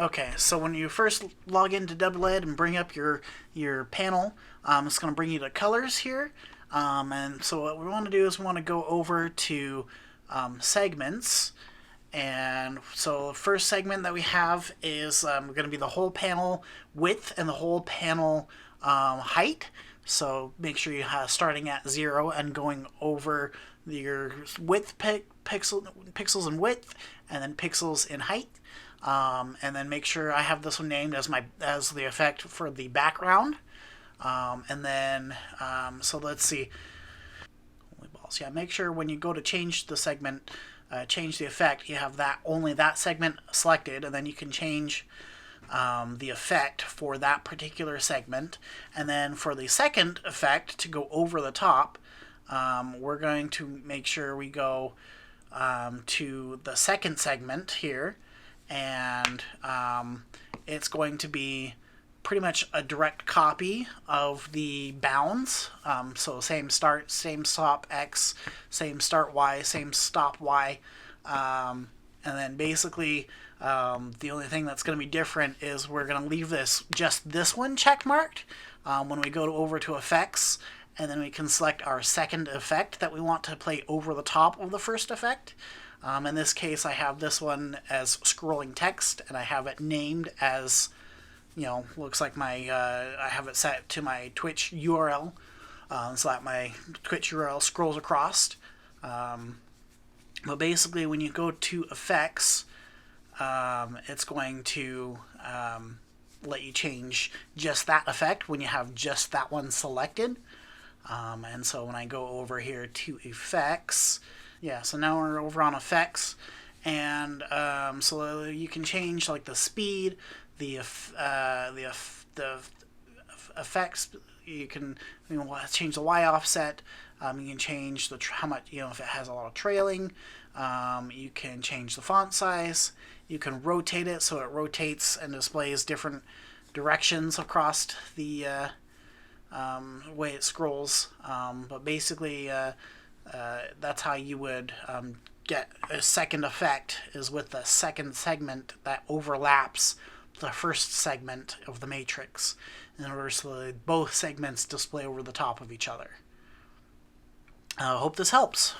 Okay, so when you first log into WLED and bring up your panel, it's going to bring you to colors here. And so what we want to do is we want to go over to segments. And so the first segment that we have is going to be the whole panel width and the whole panel height. So make sure you have starting at 0 and going over your width pixels in width and then pixels in height. And then make sure I have this one named as the effect for the background. And then so let's see. Holy balls! Yeah, make sure when you go to change the segment, change the effect, you have only that segment selected, and then you can change the effect for that particular segment. And then for the second effect to go over the top, we're going to make sure we go to the second segment here, and it's going to be pretty much a direct copy of the bounds. So same start, same stop X, same start Y, same stop Y. And then basically the only thing that's going to be different is we're going to leave just this one check marked when we go over to effects, and then we can select our second effect that we want to play over the top of the first effect. In this case, I have this one as scrolling text, and I have it named as, looks like I have it set to my Twitch URL, so that my Twitch URL scrolls across. But basically, when you go to effects, it's going to let you change just that effect when you have just that one selected. And so when I go over here to effects, yeah, so now we're over on effects, and so you can change like the speed, the effects. You can change the Y offset. You can change how much, if it has a lot of trailing. You can change the font size. You can rotate it so it rotates and displays different directions across the way it scrolls. But basically, that's how you would get a second effect, is with the second segment that overlaps the first segment of the matrix, in order so that both segments display over the top of each other. I hope this helps.